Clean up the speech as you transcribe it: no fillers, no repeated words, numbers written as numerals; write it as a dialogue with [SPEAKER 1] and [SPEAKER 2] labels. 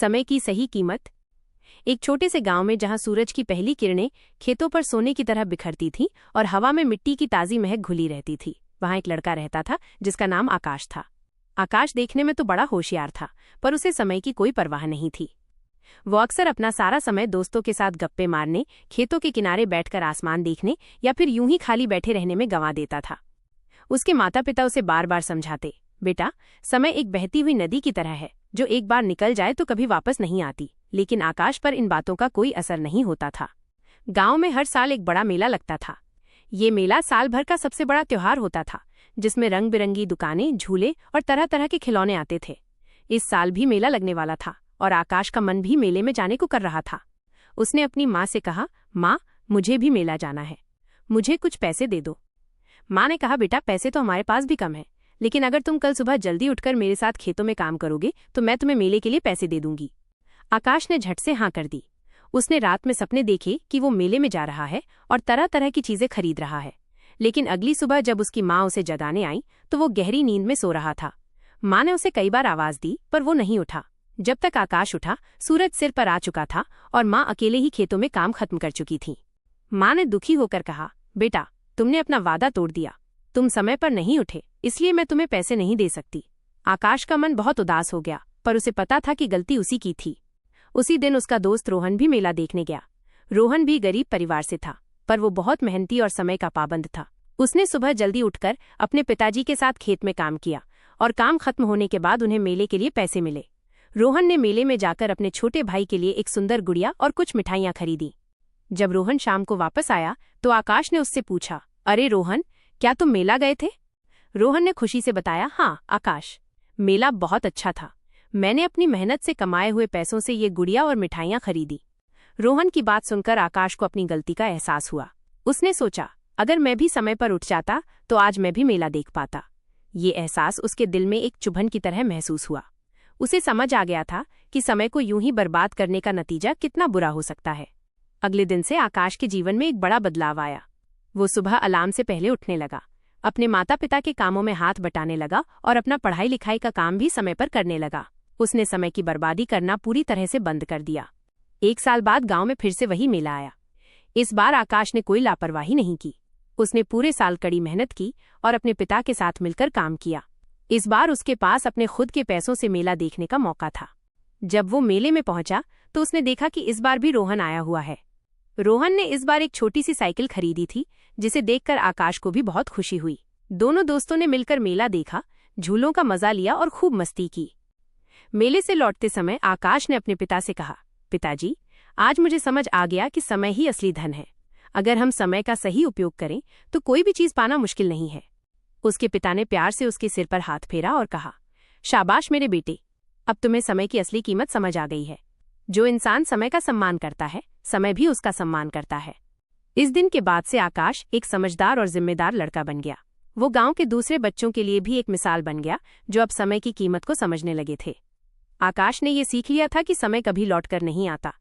[SPEAKER 1] समय की सही कीमत। एक छोटे से गांव में जहां सूरज की पहली किरणें खेतों पर सोने की तरह बिखरती थीं और हवा में मिट्टी की ताज़ी महक घुली रहती थी, वहां एक लड़का रहता था जिसका नाम आकाश था। आकाश देखने में तो बड़ा होशियार था, पर उसे समय की कोई परवाह नहीं थी। वो अक्सर अपना सारा समय दोस्तों के साथ गप्पे मारने, खेतों के किनारे बैठकर आसमान देखने या फिर यूं ही खाली बैठे रहने में गंवा देता था। उसके माता पिता उसे बार बार समझाते, बेटा, समय एक बहती हुई नदी की तरह है जो एक बार निकल जाए तो कभी वापस नहीं आती। लेकिन आकाश पर इन बातों का कोई असर नहीं होता था। गांव में हर साल एक बड़ा मेला लगता था। ये मेला साल भर का सबसे बड़ा त्योहार होता था, जिसमें रंग बिरंगी दुकानें, झूले और तरह तरह के खिलौने आते थे। इस साल भी मेला लगने वाला था और आकाश का मन भी मेले में जाने को कर रहा था। उसने अपनी माँ से कहा, माँ, मुझे भी मेला जाना है, मुझे कुछ पैसे दे दो। माँ ने कहा, बेटा, पैसे तो हमारे पास भी कम है, लेकिन अगर तुम कल सुबह जल्दी उठकर मेरे साथ खेतों में काम करोगे तो मैं तुम्हें मेले के लिए पैसे दे दूंगी। आकाश ने झट से हाँ कर दी। उसने रात में सपने देखे कि वो मेले में जा रहा है और तरह तरह की चीजें खरीद रहा है। लेकिन अगली सुबह जब उसकी माँ उसे जगाने आई तो वो गहरी नींद में सो रहा था। माँ ने उसे कई बार आवाज दी, पर वो नहीं उठा। जब तक आकाश उठा, सूरज सिर पर आ चुका था और माँ अकेले ही खेतों में काम खत्म कर चुकी थी। माँ ने दुखी होकर कहा, बेटा, तुमने अपना वादा तोड़ दिया, तुम समय पर नहीं उठे, इसलिए मैं तुम्हें पैसे नहीं दे सकती। आकाश का मन बहुत उदास हो गया, पर उसे पता था कि गलती उसी की थी। उसी दिन उसका दोस्त रोहन भी मेला देखने गया। रोहन भी गरीब परिवार से था, पर वो बहुत मेहनती और समय का पाबंद था। उसने सुबह जल्दी उठकर अपने पिताजी के साथ खेत में काम किया और काम खत्म होने के बाद उन्हें मेले के लिए पैसे मिले। रोहन ने मेले में जाकर अपने छोटे भाई के लिए एक सुंदर गुड़िया और कुछ मिठाइयाँ खरीदी। जब रोहन शाम को वापस आया तो आकाश ने उससे पूछा, अरे रोहन, क्या तुम मेला गए थे? रोहन ने खुशी से बताया, हाँ आकाश, मेला बहुत अच्छा था। मैंने अपनी मेहनत से कमाए हुए पैसों से ये गुड़िया और मिठाइयाँ खरीदी। रोहन की बात सुनकर आकाश को अपनी गलती का एहसास हुआ। उसने सोचा, अगर मैं भी समय पर उठ जाता तो आज मैं भी मेला देख पाता। ये एहसास उसके दिल में एक चुभन की तरह महसूस हुआ। उसे समझ आ गया था कि समय को यूं ही बर्बाद करने का नतीजा कितना बुरा हो सकता है। अगले दिन से आकाश के जीवन में एक बड़ा बदलाव आया। वो सुबह अलार्म से पहले उठने लगा, अपने माता पिता के कामों में हाथ बटाने लगा और अपना पढ़ाई लिखाई का काम भी समय पर करने लगा। उसने समय की बर्बादी करना पूरी तरह से बंद कर दिया। एक साल बाद गांव में फिर से वही मेला आया। इस बार आकाश ने कोई लापरवाही नहीं की। उसने पूरे साल कड़ी मेहनत की और अपने पिता के साथ मिलकर काम किया। इस बार उसके पास अपने खुद के पैसों से मेला देखने का मौका था। जब वो मेले में पहुंचा तो उसने देखा कि इस बार भी रोहन आया हुआ है। रोहन ने इस बार एक छोटी सी साइकिल खरीदी थी, जिसे देखकर आकाश को भी बहुत खुशी हुई। दोनों दोस्तों ने मिलकर मेला देखा, झूलों का मजा लिया और खूब मस्ती की। मेले से लौटते समय आकाश ने अपने पिता से कहा, पिताजी, आज मुझे समझ आ गया कि समय ही असली धन है। अगर हम समय का सही उपयोग करें तो कोई भी चीज पाना मुश्किल नहीं है। उसके पिता ने प्यार से उसके सिर पर हाथ फेरा और कहा, शाबाश मेरे बेटे, अब तुम्हें समय की असली कीमत समझ आ गई है। जो इंसान समय का सम्मान करता है, समय भी उसका सम्मान करता है। इस दिन के बाद से आकाश एक समझदार और जिम्मेदार लड़का बन गया। वो गांव के दूसरे बच्चों के लिए भी एक मिसाल बन गया, जो अब समय की कीमत को समझने लगे थे। आकाश ने ये सीख लिया था कि समय कभी लौटकर नहीं आता,